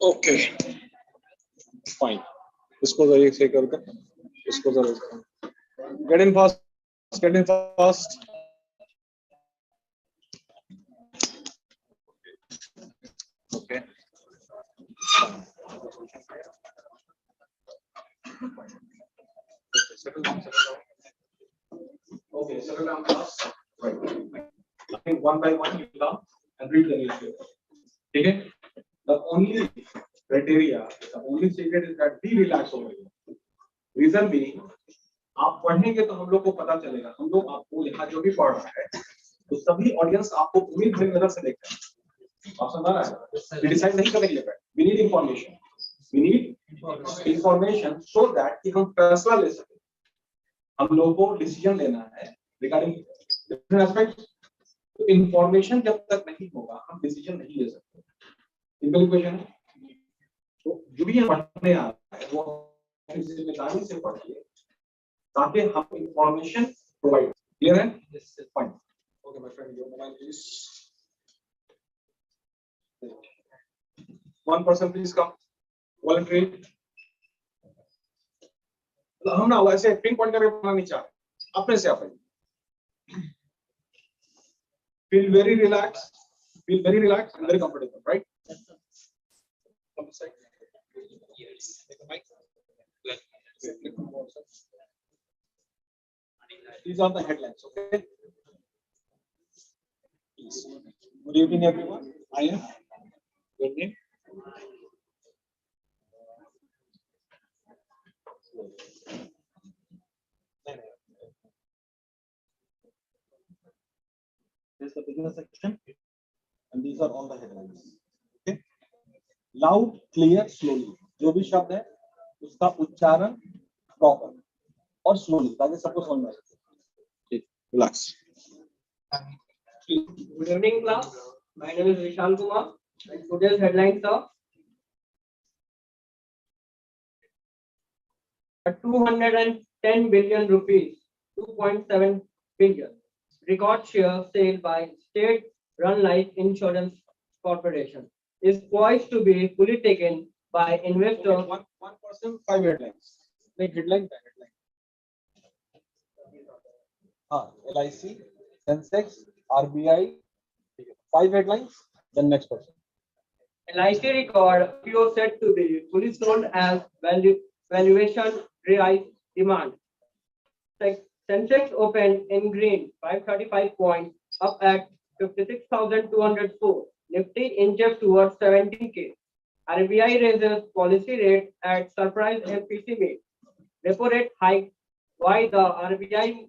Okay fine, इसको जरा सही करके इसको जरा get in fast, get in fast. Okay settle down, settle down. Okay, settle down class. Right. I think one by one you come and read the newspaper. Okay? The only criteria, the only secret is that be relaxed over here. Reason being, आप पढ़ेंगे तो हम लोग को पता चलेगा, हम लोग आपको यहाँ जो भी पढ़ रहा है, तो सभी ऑडियंस आपको पूरी भरी नजर से देखते हैं। आप समझ रहा है? We decide नहीं करने के लिए बैठ। We need information. We need information so that कि हम फैसला ले सकें। हम लोगों को डिसीजन लेना है रिगार्डिंग डिफरेंट एस्पेक्ट्स। तो इंफॉर्मेशन जब तक नहीं होगा हम डिसीजन नहीं ले सकते। सिंपल इक्वेशन है। तो जो भी पढ़ने आ रहा है वो जिम्मेदारी से पढ़िए ताकि हम इंफॉर्मेशन प्रोवाइड। क्लियर है? Fine. Okay my friend, your mobile please. One person please come. Voluntary. हम ना वैसे पिन पॉइंट करके पढ़ना नहीं चाहते, अपने से आप feel very relaxed and very comfortable, right? On the side. Yes. Take the mic. These are the headlines, okay? Please. Good evening, everyone. I am. Your name? This is the beginner section, and these are all the headlines. Okay. Loud, clear, slowly. जो भी शब्द है उसका उच्चारण proper और slowly ताकि सबको समझ में आए। Relax. Good evening, class. My name is Vishal Kumar, and today's headlines are 210 billion rupees, 2.7 billion. Record share sale by state-run life insurance corporation is poised to be fully taken by investors. One person, 5 headlines. Like headline by headline. LIC, Sensex, RBI, 5 headlines. Then next person. LIC record IPO said to be fully sold as valuation rise demand. Sensex opened in green, 535 points, up at 56,204. Nifty inches towards 17K. RBI raises policy rate at surprise MPC meet. Repo rate hike. Why the RBI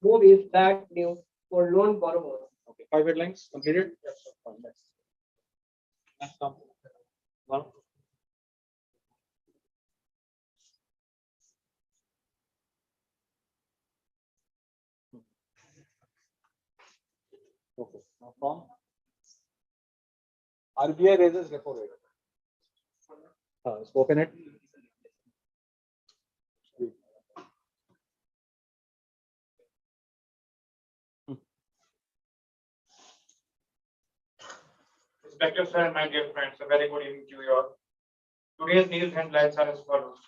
move is bad news for loan borrowers. Okay, 5 headlines completed. Yes, sir. Next come. One. Okay. Now from RBI raises repo rate. Spoken it. Respected sir and my dear friends, a very good evening to you all. Today's news headlines are as follows.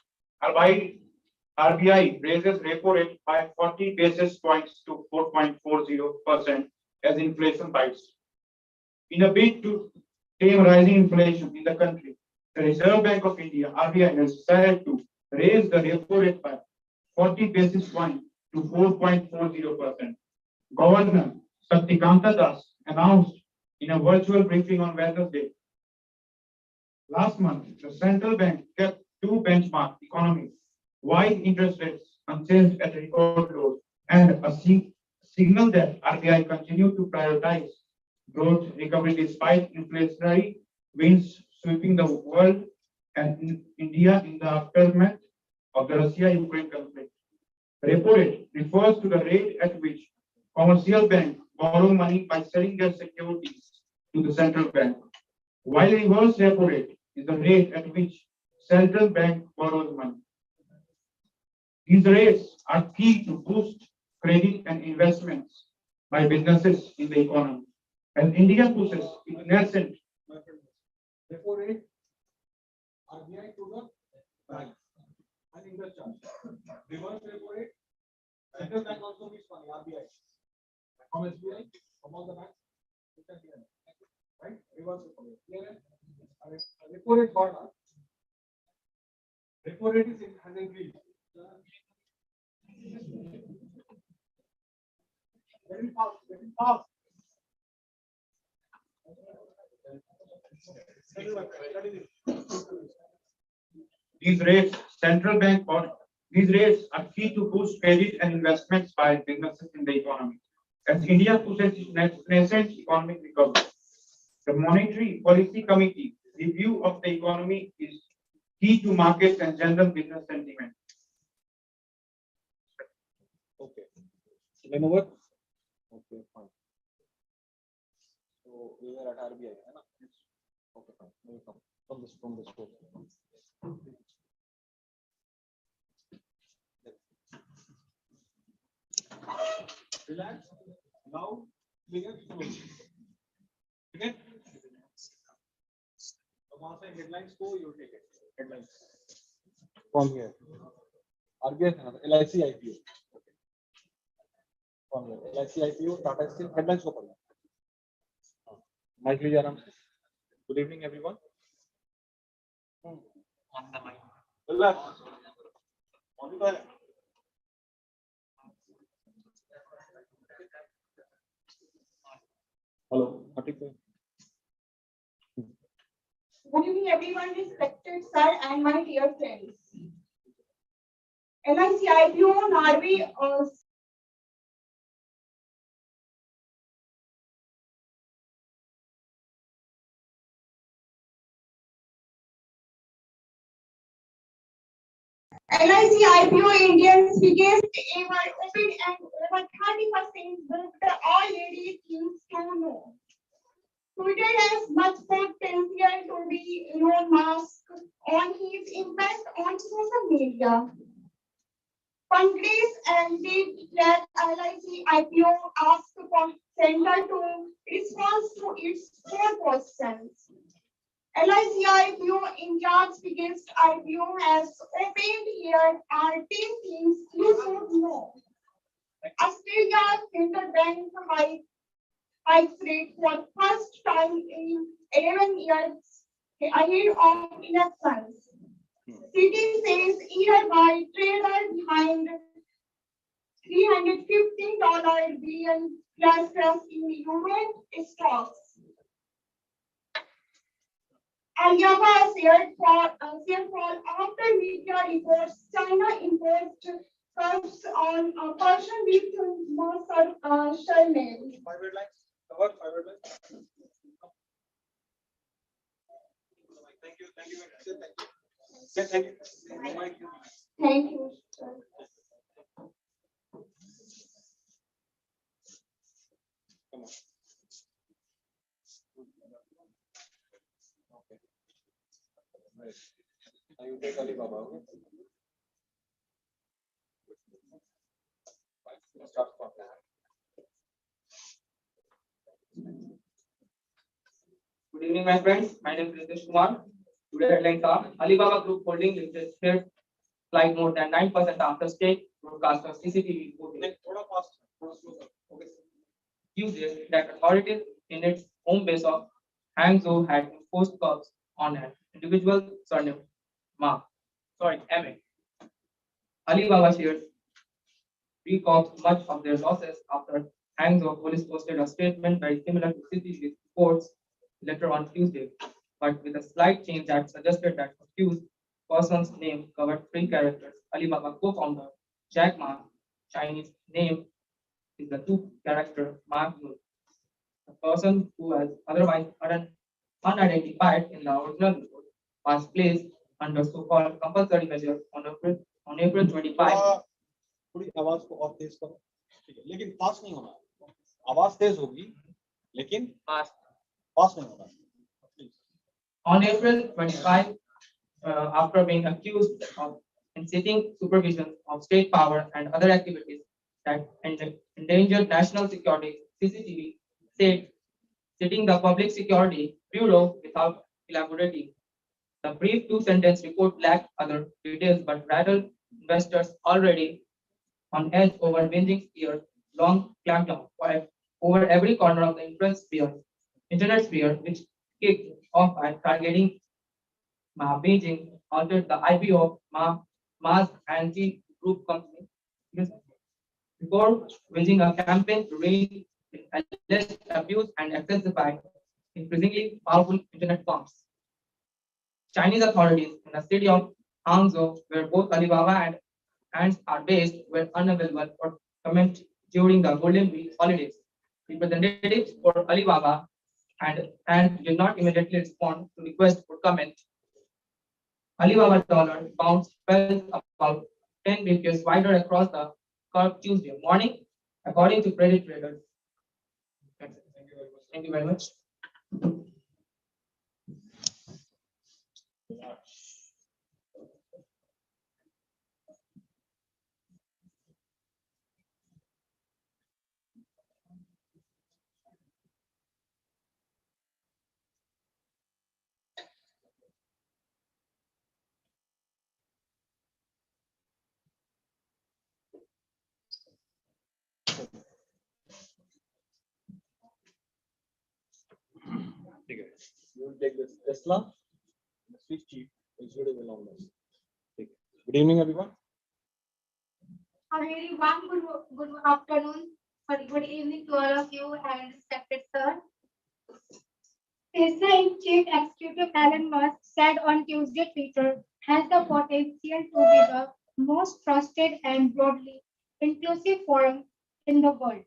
RBI raises repo rate by 40 basis points to 4.40% as inflation bites. In a bid to tame rising inflation in the country, the Reserve Bank of India (RBI) has decided to raise the repo rate by 40 basis points to 4.40%. Governor Satyakanta Das announced in a virtual briefing on Wednesday. Last month, the central bank kept 2 benchmark economies, wide interest rates unchanged at record lows, and a signal that RBI continued to prioritize growth recovery despite inflationary winds sweeping the world and India in the aftermath of the Russia-Ukraine conflict. Repo rate refers to the rate at which commercial banks borrow money by selling their securities to the central bank, while reverse repo rate is the rate at which central bank borrows money. These rates are key to boost credit and investments by businesses in the economy. As India pushes its nascent Repo rate, RBI to the bank and interest charge. Reverse repo rate, central bank also gives money, RBI. From SBI, from all the banks, you can get it. Right? Reverse repo rate. Clear? Repo rate gone up. Repo rate has increased. Very fast, very fast. these rates, central bank or these rates are key to boost credit and investments by businesses in the economy. As India pushes its nascent economic recovery, the Monetary Policy Committee review of the economy is key to markets and general business sentiment. Okay. Then over. Okay, fine. So we were at RBI, है ना? Okay, fine. We come from this course. Relax. Now clear. Okay. So वहाँ से headlines को you take it. Headlines. From here. RBI है ना? LIC IPO. Okay. From here. LIC IPO, Tata Steel headlines को पढ़ना. Mic लीजिए आराम से. Good evening, everyone. Relax. Hello. Good evening, everyone, respected sir and my dear friends. LIC IPO Narvi LIC IPO Indians biggest ever open and over 30% booked already things to know. Twitter has much potential to be Elon Musk on his impact on social media. Congress and did that LIC IPO asked for center to respond to its four questions. LIC IPO, India's biggest IPO, has opened. Here are 10 things you should know. Australia's central bank hikes rate for first time in 11 years ahead of elections. Citi says hereby trader behind $315 billion flash crash in Euro stocks. Aryabhata share fall after media reports China imposed curbs on a person with surname. Five lines. Cover 5 lines. Thank you. Thank you. Yes, thank you. Thank you, sir. Come on. Okay. Right. Now you take Alibaba. Okay. Start from there. Good evening, my friends. My name is Ritesh Kumar. Today headlines are Alibaba Group holding listed shares flight more than 9% after stake broadcast on CCTV reporting. Thoda fast, thoda slower. Okay. Tuesday that authorities in its home base of Hangzhou had imposed curbs on an individual surname Ma. MA. Alibaba shares recouped much of their losses after Hangzhou police posted a statement very similar to CCTV reports later on Tuesday, but with a slight change that suggested that accused person's name covered 3 characters. Alibaba co-founder Jack Ma's Chinese name is the 2-character Ma Yun. The person who has otherwise unidentified in the original report was placed under so-called compulsory measure on April 25 थोड़ी आवाज को और तेज करो, ठीक है, लेकिन fast नहीं होना, आवाज तेज होगी लेकिन फास्ट नहीं होना। On April 25, after being accused of inciting supervision of state power and other activities that endangered national security, CCTV said, citing the Public Security Bureau without elaborating. The brief two-sentence report lacked other details but rattled investors already on edge over Beijing's year-long clampdown over every corner of the internet sphere, which kicked off by targeting Beijing, altered the IPO of Ma's anti-group company before waging a campaign to rein in alleged abuse and intensify increasingly powerful internet firms. Chinese authorities in the city of Hangzhou, where both Alibaba and Ants are based, were unavailable for comment during the Golden Week holidays. Representatives for Alibaba and did not immediately respond to requests for comment. Alibaba dollar bounce fell about 10 bps wider across the curve Tuesday morning, according to credit traders. Thank you very much. ठीक है, you will take this Tesla, the Swiss chief executive along this. ठीक है, good evening everyone. A very warm good afternoon or good evening to all of you and respected sir. Tesla Chief Executive Elon Musk said on Tuesday Twitter has the potential to be the most trusted and broadly inclusive forum in the world.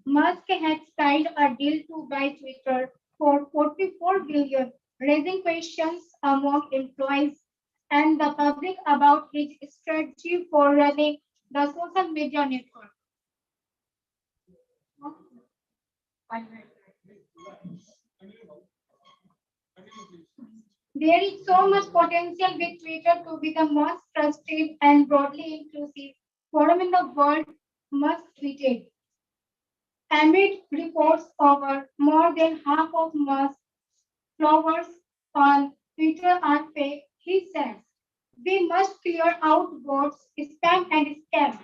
Musk had signed a deal to buy Twitter for $44 billion, raising questions among employees and the public about his strategy for running the social media network. There is so much potential with Twitter to be the most trusted and broadly inclusive forum in the world, Musk tweeted. Amid reports over more than half of Musk's followers on Twitter are fake, he says, we must clear out bots, spam and scam.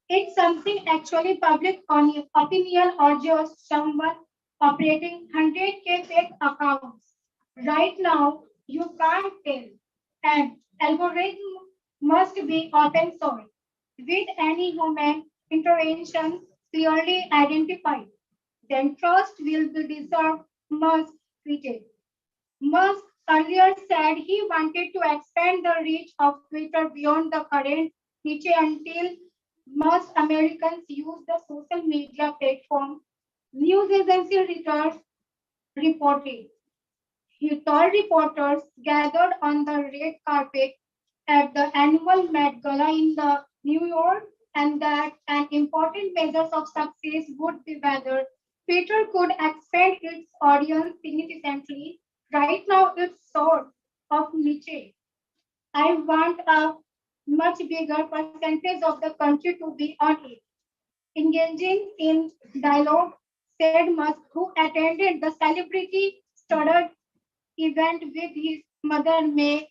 It's something actually public opinion or just someone operating 100K fake accounts. Right now, you can't tell. And algorithm must be open source with any human intervention clearly identified. Then trust will be deserved, Musk tweeted. Musk earlier said he wanted to expand the reach of Twitter beyond the current niche until most Americans use the social media platform. News agency Reuters reported. He told reporters gathered on the red carpet at the annual Met Gala in the New York and that an important measure of success would be whether Twitter could expand its audience significantly. Right now, it's sort of niche. I want a much bigger percentage of the country to be on it. Engaging in dialogue, said Musk, who attended the celebrity-studded event with his mother, May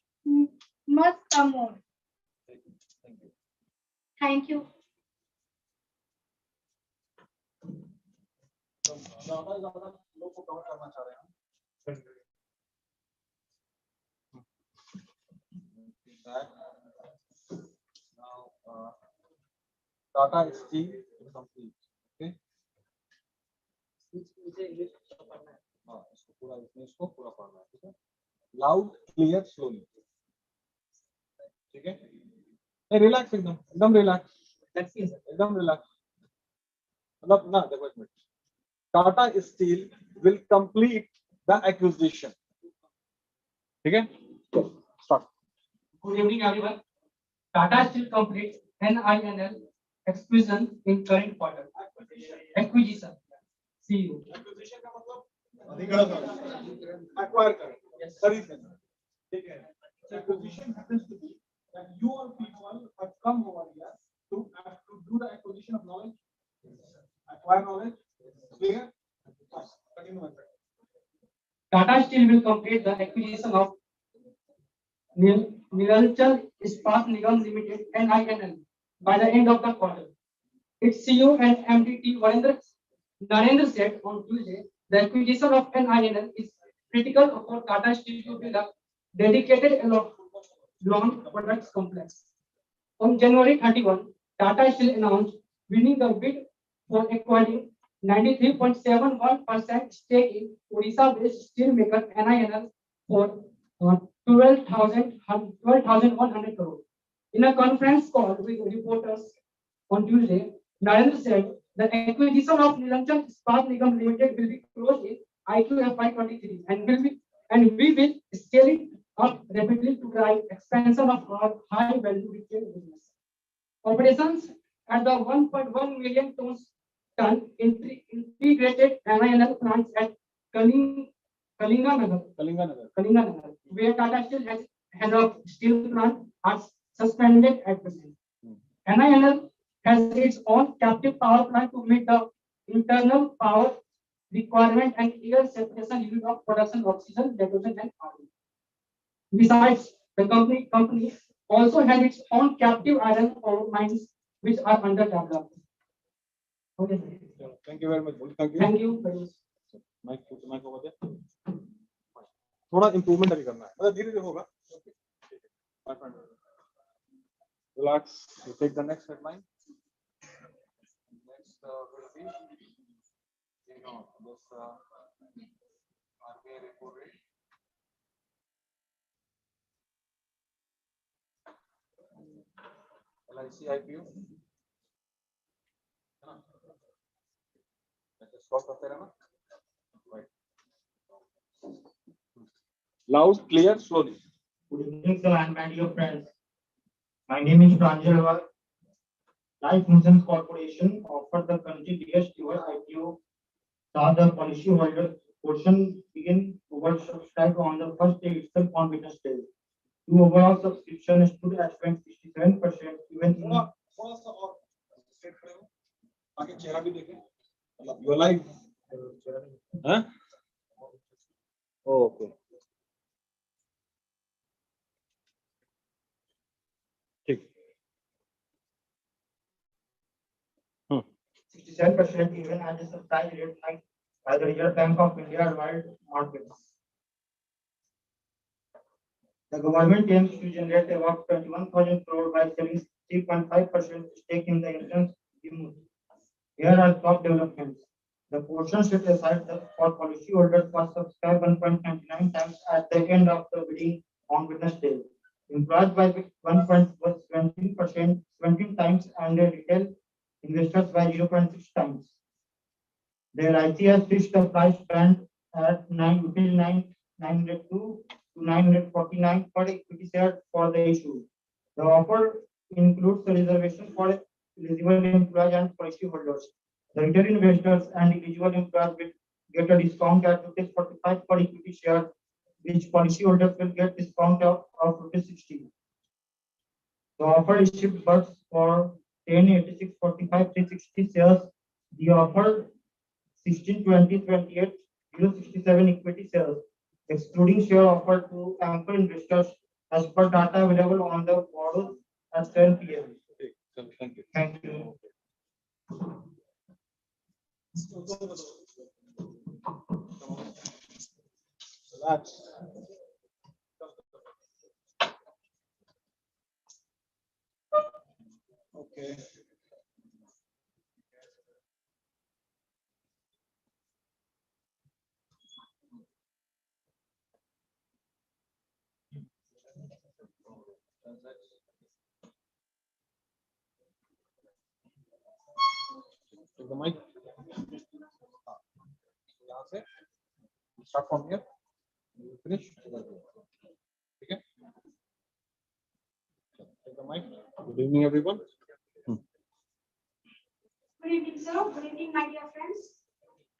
Musk more. Thank you. ज़्यादा लोग को cover करना चाह रहे हैं। Now, Tata Steel is complete. Okay. हाँ, इसको पूरा पढ़ना है, ठीक है? Loud, clear, slowly. ठीक है? Relax एकदम relax. एकदम relax. मतलब ना देखो एक minute. Tata Steel will complete the acquisition. ठीक है? Start. Good evening, everyone. Tata Steel completes NINL exclusion in current quarter. Acquisition. CU. Acquisition का मतलब अधिग्रहण करना, acquire करना, खरीदना, ठीक है? So acquisition happens to be that you or people have come over here to do the acquisition of knowledge, acquire knowledge, clear? Continue with that. Tata Steel will complete the acquisition of Neelachal Ispat Nigam Limited (NINL) by the end of the quarter. Its CEO and MD Narendra said on Tuesday, the acquisition of NINL is critical for Tata Steel to build a dedicated long products complex. On January 31, Tata Steel announced winning the bid for acquiring 93.71% stake in Odisha-based steelmaker NINL for 12,100 crore. In a conference call with reporters on Tuesday, Narendra said the acquisition of Neelachal Ispat Nigam Limited will be closed in IQ FY23 and we will scale it up rapidly to drive expansion of our high value retail business. Operations at the 1.1 million ton integrated NINL plants at Kalinganagar, where Tata Steel has a steel plant, are suspended at present. NINL has its own captive power plant to meet the internal power requirement and air separation unit of production oxygen, nitrogen, and carbon. Besides, the company also has its own captive iron ore mines which are under development. Okay. Thank you very much. Thank you. Thank you very much. Mic over there. थोड़ा improvement अभी करना है, मतलब धीरे धीरे होगा. My friend, relax. You take the next headline. Next will be, this RBI repo rate. LIC IPO. Stop करते रहना. Right. Loud, clear, slowly. Good evening, sir, and my dear friends. My name is Pranjal. Life Insurance Corporation offered the country biggest ever IPO. Saw the policyholder portion begin oversubscribed on the first day itself on Wednesday. The overall subscription stood at 67%. Even in थोड़ा सा और straight खड़े हो, आगे चेहरा भी देखें. मतलब you are live. हाँ? Okay. ठीक. 67% even as a surprise rate hike by the Reserve Bank of India world markets. The government aims to generate about 21,000 crore by selling 3.5% stake in the insurance scheme. Here are top developments. The portion set aside for policyholders was subscribed 1.99 times at the end of the bidding on Wednesday. Employed by 17 times and retail investors by 0.6 times. The LIC has fixed the price band at 902 to 949 per equity share for the issue. The offer includes the reservation for eligible employees and policyholders. The retail investors and eligible employees will get a discount at ₹45 per equity share, which policyholders will get discount of ₹60. The offer is shipped birds for 10, 86, 45, 360 shares. The offer 16, 20, 28, 067 equity shares, excluding share offered to anchor investors as per data available on the portal at 10 p.m. Okay, thank you. Thank you. Relax. Okay. Take the mic. यहाँ से start from here. Finish. Okay. Take the mic. Good evening, everyone. Good evening, sir. Good evening, my dear friends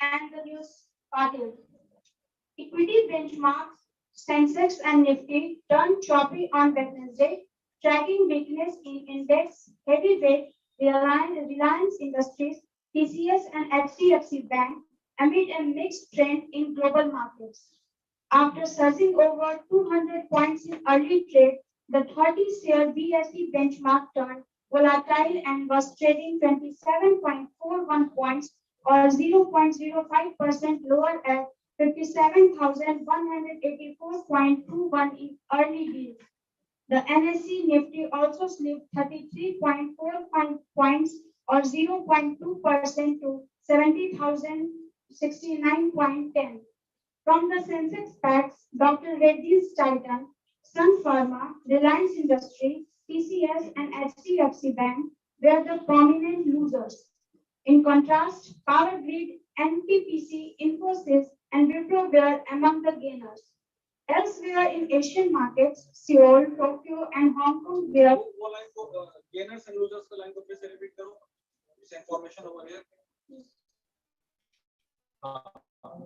and the news party. Equity benchmarks, Sensex and Nifty turned choppy on Wednesday, tracking weakness in index, heavyweight, Reliance Industries, TCS and HDFC Bank amid a mixed trend in global markets. After surging over 200 points in early trade, the 30-share BSE benchmark turned volatile and was trading 27.41 points or 0.05% lower at 57,184.21 in early deal. The NSE Nifty also slipped 33.4 points or 0.2% to 70,069.10. From the Sensex packs, Dr. Reddy's Titan, Sun Pharma, Reliance Industry, TCS, and HDFC Bank were the prominent losers. In contrast, Power Grid, NTPC, Infosys, and Wipro were among the gainers. Elsewhere in Asian markets, Seoul, Tokyo, and Hong Kong were वो line को gainers and losers का line को फिर से repeat करो. This information over here.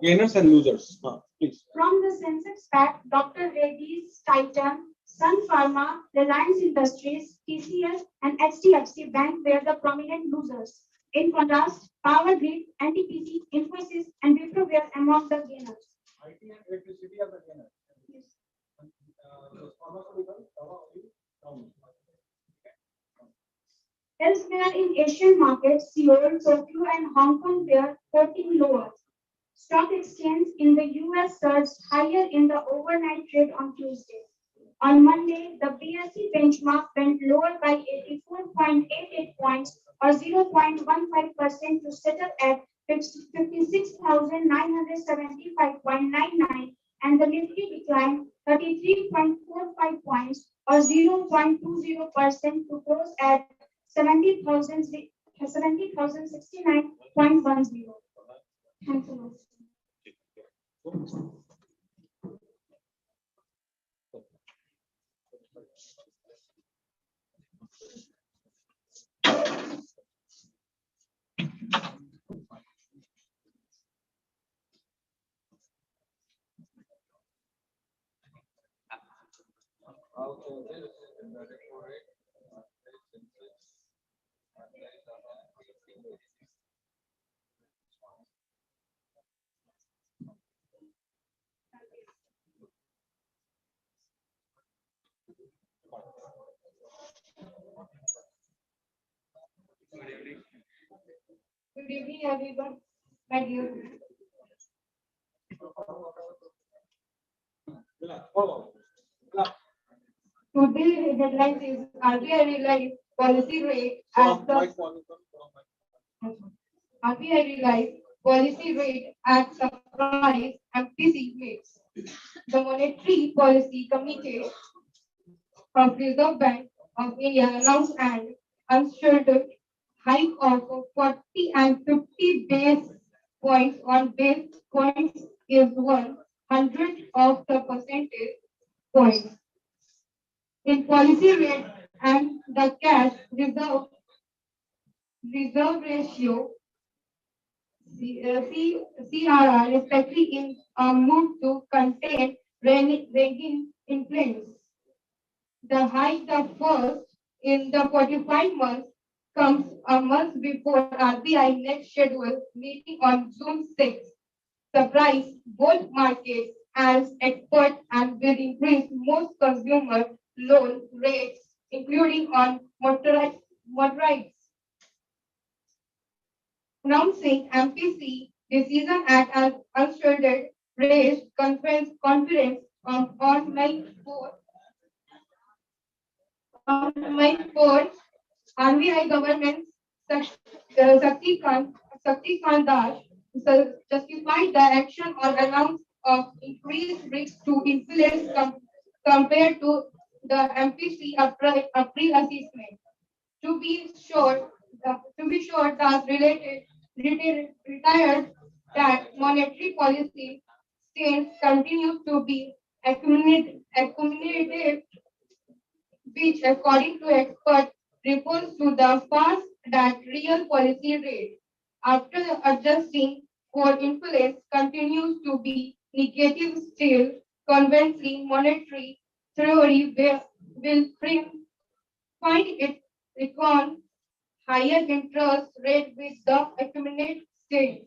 Gainers and losers. Please. from the Sensex pack, Dr. Reddy's, Titan, Sun Pharma, Reliance Industries, TCS, and HDFC Bank were the prominent losers. In contrast, Power Grid, NTPC, Infosys, and Wipro were among the gainers. IT and electricity are the gainers. Elsewhere in Asian markets, Seoul, Tokyo, and Hong Kong were quoting lower. Stock exchange in the US surged higher in the overnight trade on Tuesday. On Monday, the BSE benchmark went lower by 84.88 points or 0.15% to settle at 56,975.99, and the Nifty declined 33.45 points or 0.20% to close at 70,069.10. Thanks so much. Good evening, everyone. My dear. Today headline is RBI realized policy rate at the RBI realized policy rate at surprise MPC rates. The Monetary Policy Committee of Reserve Bank of India announced an unscheduled hike of 40 and 50 base points on base points is 100 of the percentage points in policy rate, and the cash reserve ratio CRR especially in a move to contain ranking influence. The hike, the first in the 45 months, comes a month before RBI next scheduled meeting on June 6. Surprise both markets as experts and will increase most consumer loan rates, including on motorized. Announcing MPC decision at an unscheduled raised confidence on May 4. On May 4, RBI government Sakti Kandash justified the action on account of increased risk to inflation compared to the MPC pre-assessment. To be sure, that retired that monetary policy stance continues to be accommodative, which according to experts refers to the fast that real policy rate, after adjusting for inflation, continues to be negative still. Conversely, monetary theory will find it reckon higher interest rate with the accumulated states.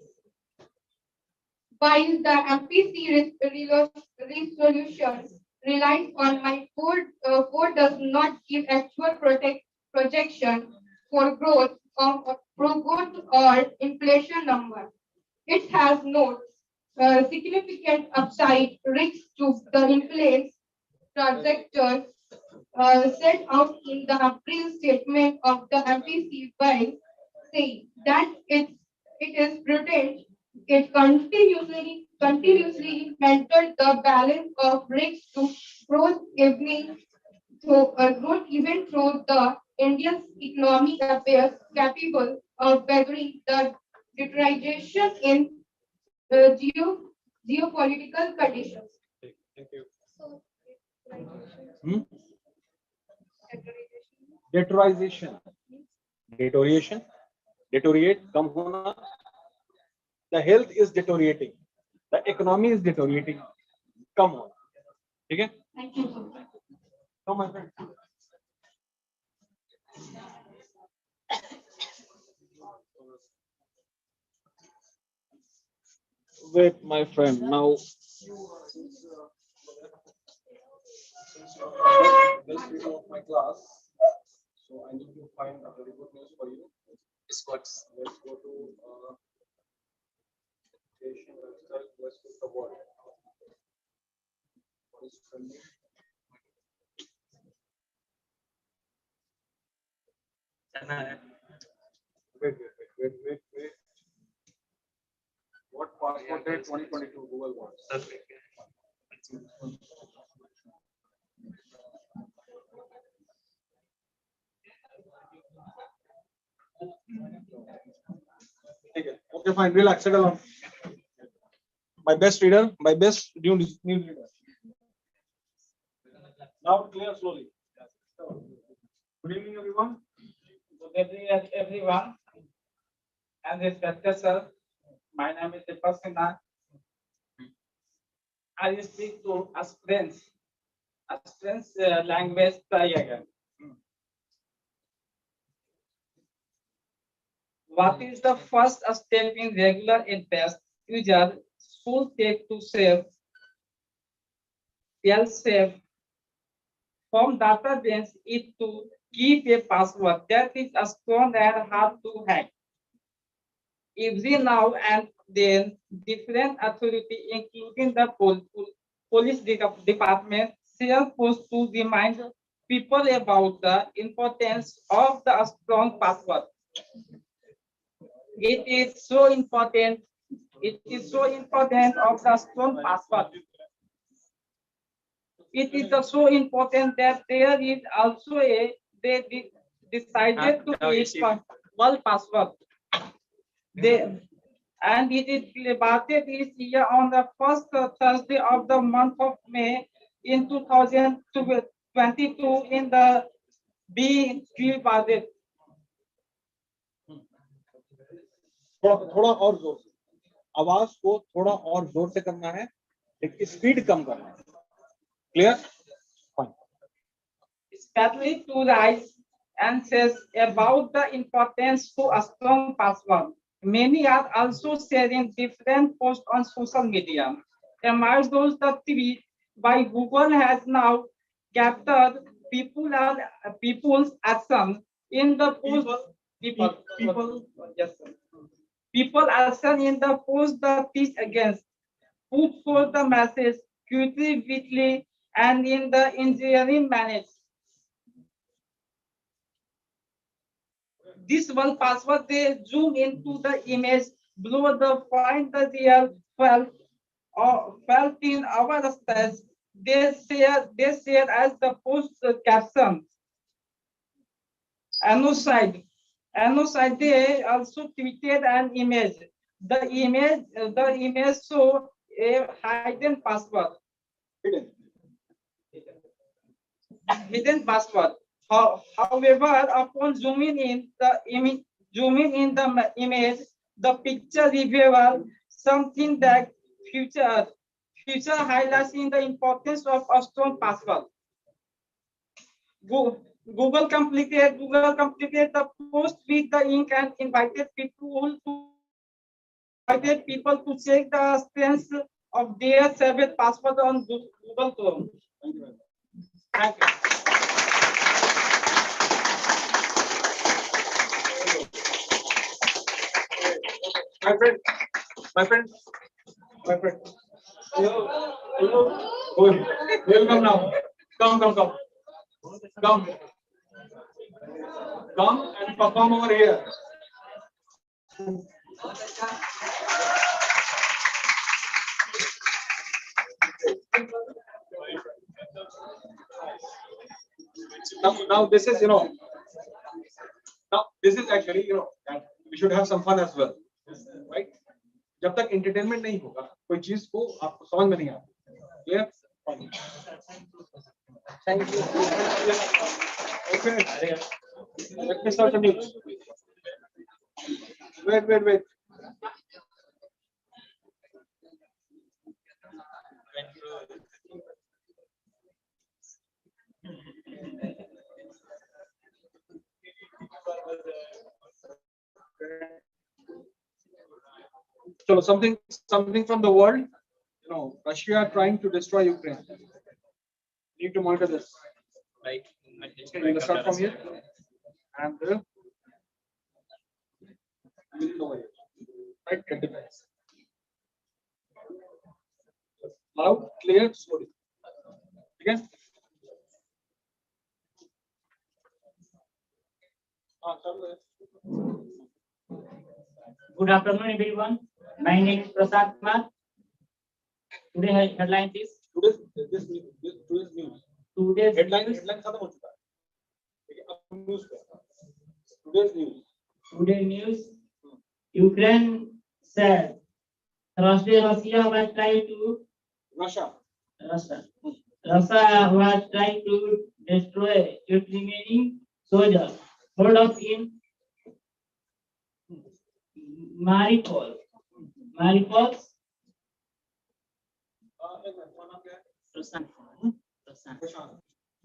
While the MPC resolution relies on my code does not give actual projection for growth or inflation number. It has no significant upside risk to the inflation trajectory set out in the April statement of the MPC by saying that it is prudent. It continuously maintained the balance of risk to growth even though the Indian economy appears capable of weathering the deterioration in geopolitical conditions. Thank you. So, Hmm? Deterioration. Deterioration. Deteriorate. कम होना. The health is deteriorating. The economy is deteriorating. कम होना. ठीक है? thank you so much. Come, my friend. Wait, my friend. Now. Best video of my class. So I need to find a very good news for you. Let's go to education website. Let's put the word. What is trending? Wait. What passport date 2022 Google wants? Okay, fine. Relax. Settle down. My best reader, my best new reader. Now clear slowly. Good evening, everyone. Good evening, everyone. And respected sir, my name is Deepak Sinha. I will speak to aspirants language try again. What is the first step in regular interest user should take to save from database is to keep a password that is strong and hard to hack. Every now and then, different authorities, including the police department, share posts to remind people about the importance of the strong password. It is so important. It is so important of the strong password. It is so important that there is also they decided to create one password. And it is debated this year on the first Thursday of the month of May in 2022 in the B.Sc-IT budget. थोड़ा और जोर से आवाज को थोड़ा और जोर से करना है लेकिन स्पीड कम करना है clear fine Especially to rise and says about the importance to a strong password. Many are also sharing different posts on social media. Among those, the tweet by Google has now captured people's action in the post. People action in the post the peace against put forth the message quickly, weekly, and in the engineering managed. This one password, they zoom into the image, blow the find the real felt in our stage. They share as the post caption. Anocide, they also tweeted an image. The image show a hidden password. Hidden password. However, upon zooming in, the zooming in the image, the picture reveals something that future highlighting the importance of a strong password. Google completed the post with the ink and invited people to check the strength of their saved password on Google Chrome. Thank you. My friend. Hello. Good. Welcome now. Come. Come and perform over here. Now this is, now this is actually, that we should have some fun as well, right? जब तक entertainment नहीं होगा, कोई चीज को आपको समझ में नहीं आता. Clear? Thank you. Okay. Let me start the news. Wait. So something from the world, Russia trying to destroy Ukraine. Need to monitor this. Right. We're gonna start from here. And right, depends. Loud, clear, slowly. Again. Good afternoon, everyone. My name is Prasad Kumar. Today headline is Today's news. today's Headline news. खत्म हो चुका है. ठीक है, अब news पे. Today's news. Today news. Ukraine said Russia was trying to Russia was trying to destroy its remaining soldiers hold up in Mariupol.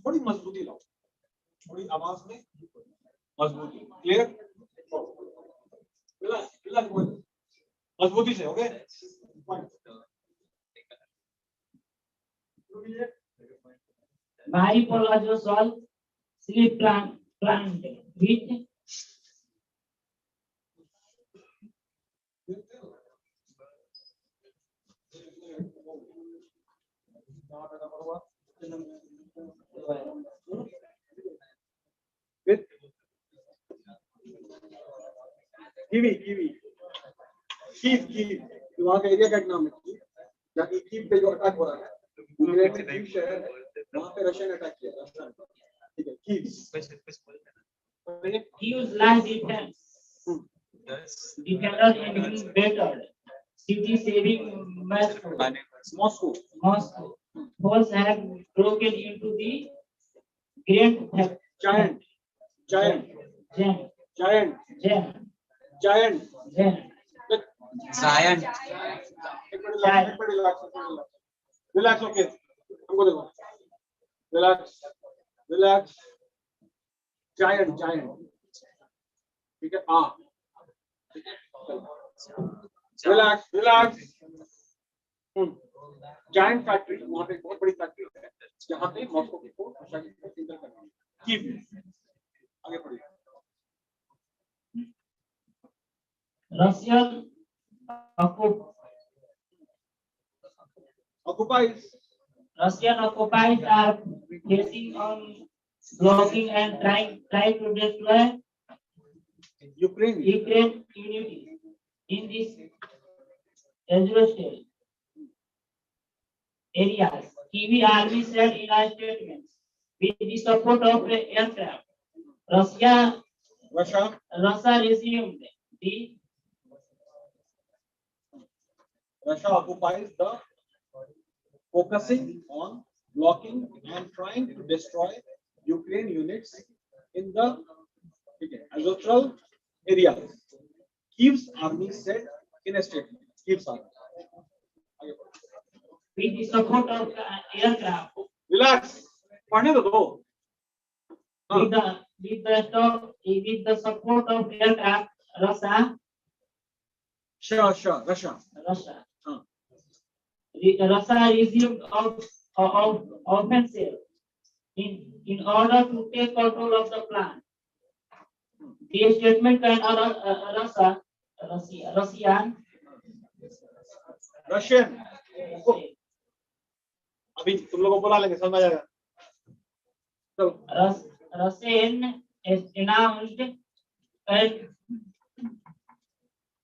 थोड़ी मजबूती लाओ, थोड़ी आवाज में मजबूती. क्लियर? मजबूती से. Okay. Mariupol was also sleep plant with with kiwi. Kiev. वहाँ का एरिया का नाम है कीव. जहाँ कीव पे जो अटैक हो रहा है, यूक्रेन में कीव शहर है, वहाँ पे रशिया ने अटैक किया. ठीक है, Kyiv. Kiev's land defense. Defenders in battle. City saving Moscow. Force have broken into the Giant. Relax, okay. हमको देखो. Relax. Giant. ठीक है. Relax. Giant factory, वहाँ पे एक बहुत बड़ी फैक्ट्री है, जहाँ पे मॉस्को को रशिया की तरफ इंटर करना है. कीव. आगे बढ़िए. Russian occupiers are facing on blocking and trying to destroy Ukraine unity in this exhausted areas. Kyiv army said in a statement, with the support of the aircraft, Russia resumed the Russia occupies the focusing on blocking and trying to destroy Ukraine units in the Azovstal area keeps army said in a statement. Keeps army. With the support of aircraft, Relax. पढ़ने तो दो. with the support of aircraft, Russia Russia. resumed offensive in order to take control of the plant. The statement can Russian. अभी तुम लोगों को बुला लेंगे समझ आ जाएगा. Russian has announced a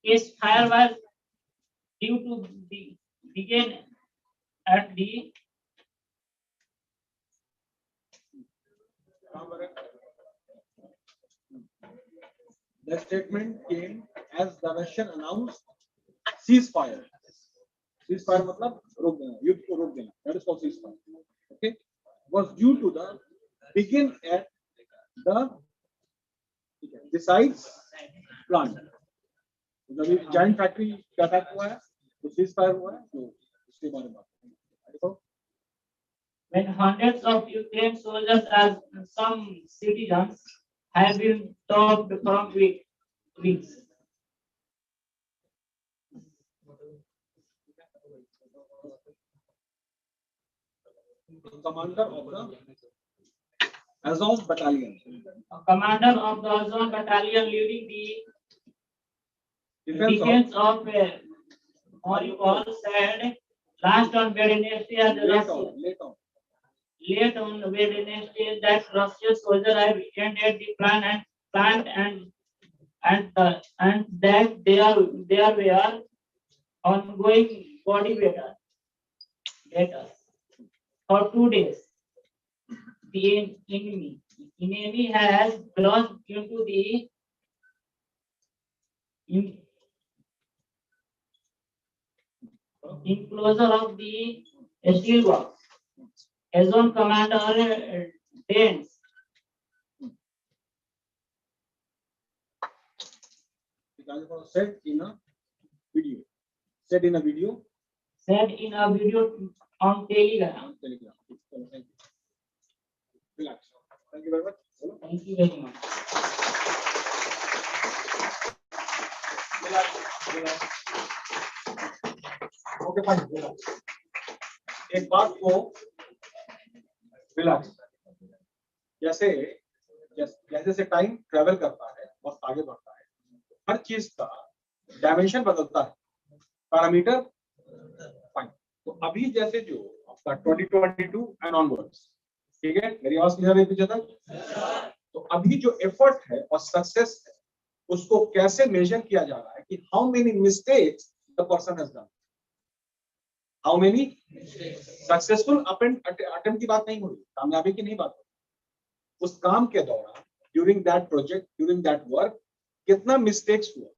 ceasefire was due to begin at the The statement came as the Russian announced ceasefire. Ceasefire मतलब रोक देना, युद्ध को रोक देना. That is called ceasefire. Okay, was due to the begin at the besides plant. जब giant factory का attack हुआ है, तो ceasefire हुआ है, तो इसके बारे में बात करेंगे. when hundreds of Ukraine soldiers and some citizens have been stopped from weeks. Commander of the Azov battalion. Commander of the Azov battalion leading the defense of Mariupol said last on Wednesday at Russia. Late on Wednesday that Russian soldiers have entered the plant and that there were ongoing body battles for 2 days. The enemy has crossed into the enclosure of the steelworks. Azov commander Dens said in a video. Said in a video on Telegram. Thank you. Relax. Thank you very much. Thank you very much. Relax. Okay, fine. Relax. एक बात को relax. जैसे जैसे time travel करता है, वक्त आगे बढ़ता है, हर चीज का डायमेंशन बदलता है, पैरामीटर. फाइन. तो अभी जैसे जो आपका 2022 एंड ऑनवर्ड्स, ठीक है, मेरी आवाज क्लियर है पीछे तक? तो अभी जो एफर्ट है और सक्सेस है, उसको कैसे मेजर किया जा रहा है कि how many mistakes the person has done. How many successful attempt की बात नहीं हो रही, कामयाबी की नहीं बात हो रही. उस काम के दौरान during that project, during that work, कितना मिस्टेक्स हुआ,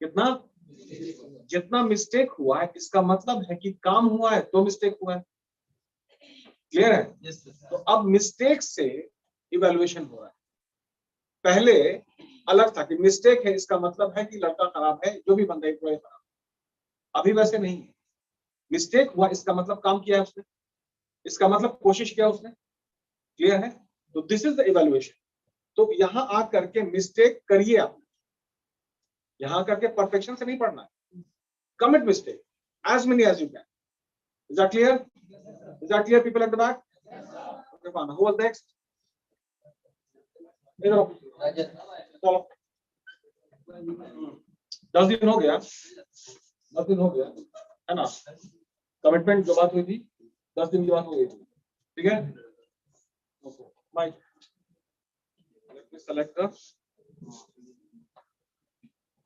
कितना जितना मिस्टेक हुआ है, इसका मतलब है कि काम हुआ है तो मिस्टेक हुआ है. क्लियर है? तो अब मिस्टेक से इवैल्यूएशन हो रहा है. पहले अलग था कि मिस्टेक है इसका मतलब है कि लड़का खराब है, जो भी बंदा एम्प्लॉय खराब. अभी वैसे नहीं है. मिस्टेक हुआ इसका मतलब काम किया है उसने, इसका मतलब कोशिश किया उसने. क्लियर है? तो दिस इज द इवैल्यूएशन. तो यहां आकर के मिस्टेक करिए आप, यहां करके परफेक्शन से नहीं पढ़ना है. Commit mistake as many as you can. Is that clear? Is that clear, people at the back? Okay, fine. Who was next? चलो 10 दिन हो गया, 10 दिन हो गया है ना. कमिटमेंट जो बात हुई थी 10 दिन की बात हो गई थी, ठीक है. माइक सेलेक्ट कर.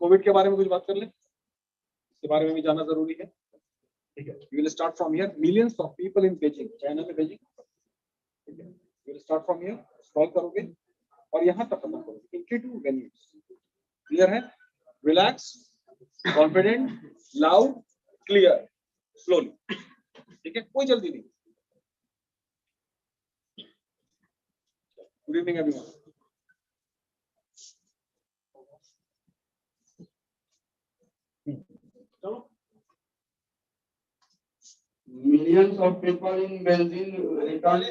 कोविड के बारे में कुछ बात कर ले, इसके बारे में भी जानना जरूरी है, ठीक है. You will start from here. Millions of people in Beijing, China में बीजिंग, ठीक है. You will start from here, solve करोगे और यहां तक खत्म करोगे इन 2 वेन्यूज. क्लियर है? Relax, confident, loud, clear, slowly, ठीक है. कोई जल्दी नहीं. Good evening everyone. Millions of people in benzene returned.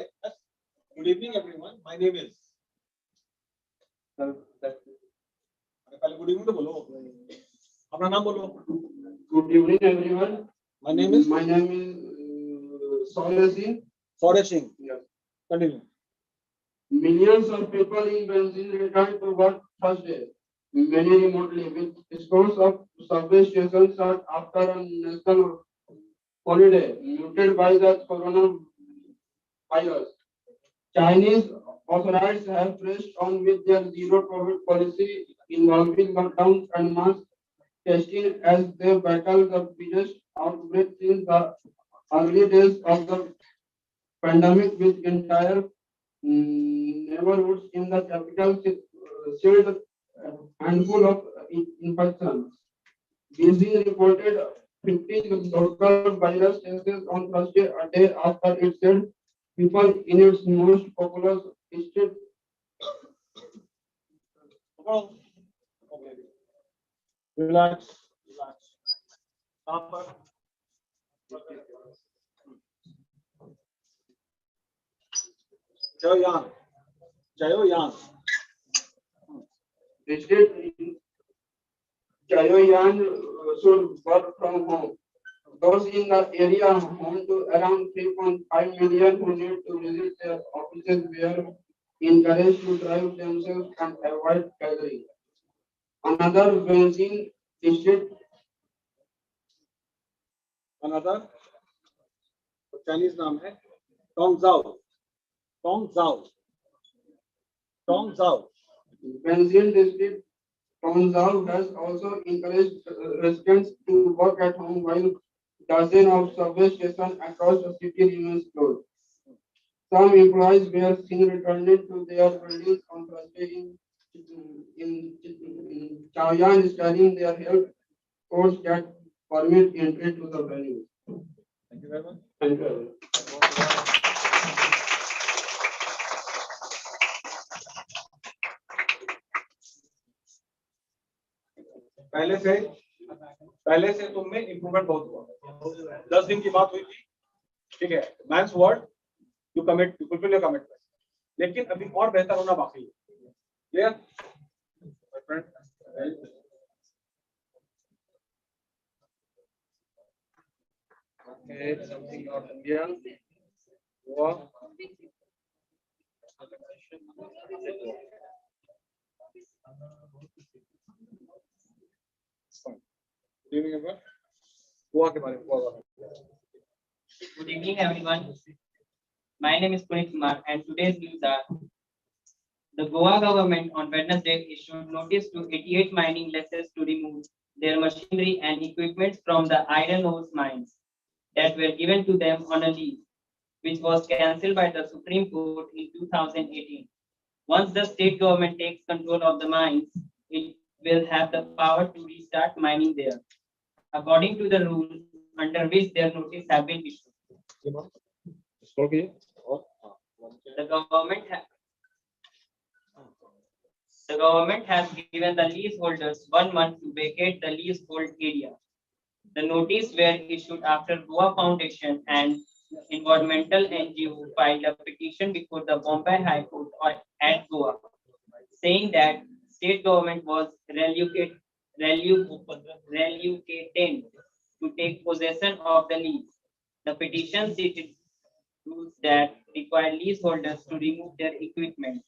Good evening, everyone. My name is. पहले good evening तो बोलो. अपना नाम बोलो. Good evening, everyone. My name is. My name is Saurabh Singh. Saurabh Singh. Yes. Continue. Millions of people in benzene returned to work Thursday, many remotely, with scores of subway stations shut after a national holiday muted by the coronavirus. Chinese authorities have pressed on with their zero COVID policy involving lockdowns and mass testing as they battle the biggest outbreak since the early days of the pandemic, with entire neighborhoods in the capital shared a handful of infections. Beijing reported 15 local virus cases on Thursday, a day after it said people in its most populous state. Relax. Jayoyan. The state Chaoyan should work from home. Those in the area home to around 3.5 million who need to visit their offices were encouraged to drive themselves and avoid gathering. Another Beijing state. Another Chinese नाम है Tongzhou. Beijing district Tongzhou has also encouraged residents to work at home while dozens of subway stations across the city remain closed. Some employees were seen returning to their buildings on Thursday in Chaoyan, studying their health course that permit entry to the venue. Thank you very much. Thank you. पहले से तुम में improvement बहुत हुआ. 10 दिन की बात हुई थी, ठीक है. Man's word you commit, you fulfil your commitment, लेकिन अभी और बेहतर होना बाकी है. Clear my friend? Okay, something North India. Goa. Good evening, everyone. Goa के बारे में Goa. Good evening, everyone. My name is Puneet Kumar, and today's news are: the Goa government on Wednesday issued notice to 88 mining lessees to remove their machinery and equipment from the iron ore mines that were given to them on a lease, which was cancelled by the Supreme Court in 2018. Once the state government takes control of the mines, it will have the power to restart mining there, according to the rules under which their notice have been issued. The government has given the leaseholders 1 month to vacate the leasehold area. The notice were issued after Goa Foundation and environmental NGO filed a petition before the Bombay High Court at Goa, saying that state government was reluctant to take possession of the lease. The petition cited rules that require leaseholders to remove their equipment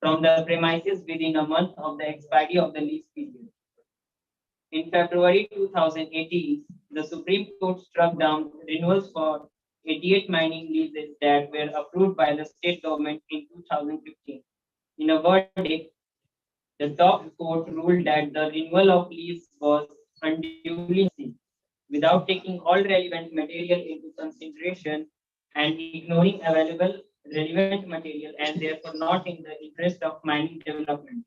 from the premises within a month of the expiry of the lease period. In February 2018, the Supreme Court struck down renewals for 88 mining leases that were approved by the state government in 2015. In a verdict, the top court ruled that the renewal of lease was unduly without taking all relevant material into consideration and ignoring available relevant material, and therefore not in the interest of mining development.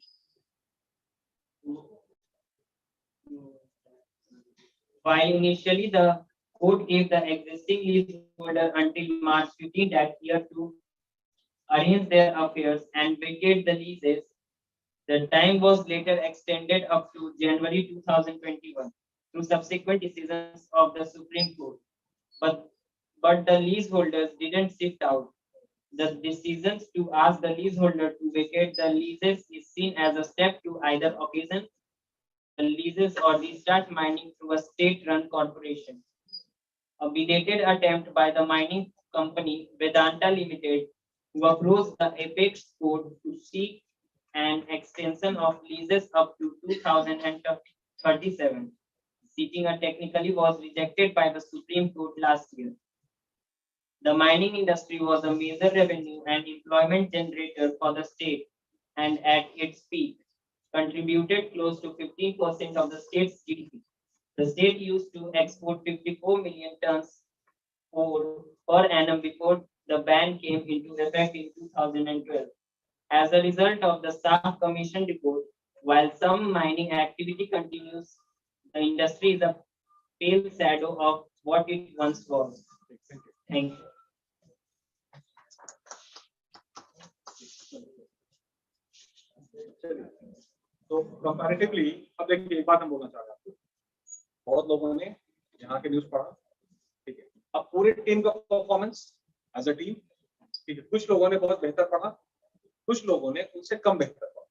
While initially the court gave the existing leaseholder until March 15 that year to arrange their affairs and vacate the leases, the time was later extended up to January 2021 through subsequent decisions of the Supreme Court. But but the leaseholders didn't sit out. The decisions to ask the leaseholder to vacate the leases is seen as a step to either occasion the leases or restart mining through a state-run corporation. A belated attempt by the mining company Vedanta Limited to approach the Apex Court to seek an extension of leases up to 2037. Seeking a technically was rejected by the Supreme Court last year. The mining industry was a major revenue and employment generator for the state, and at its peak, contributed close to 15% of the state's GDP. The state used to export 54 million tons ore per annum before the ban came into effect in 2012. As a result of the SAF Commission report, while some mining activity continues, the industry is a pale shadow of what it once was. Thank you. तो comparatively अब देखिए एक बात हम बोलना चाह रहे हैं आपको, बहुत लोगों ने यहाँ के न्यूज़ पढ़ा, ठीक है, अब पूरी टीम का परफॉर्मेंस एज अ टीम, ठीक है, कुछ लोगों ने बहुत बेहतर पढ़ा, कुछ लोगों ने उनसे कम बेहतर पढ़ा,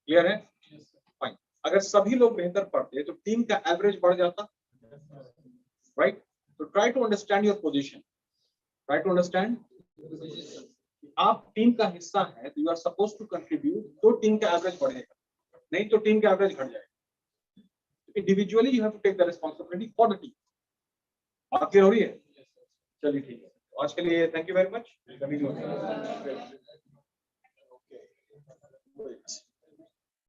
क्लियर है? फाइन। अगर सभी लोग बेहतर पढ़ते तो टीम का एवरेज बढ़ जाता, राइट? तो try to understand your position, try to understand आप टीम का हिस्सा है तो you are suppose to contribute, तो टीम का एवरेज बढ़ेगा, नहीं तो टीम का एवरेज घट जाएगा। Individually you have to take the responsibility for the team. बात क्लियर हो रही है? चलिए ठीक है, आज के लिए थैंक यू वेरी मच।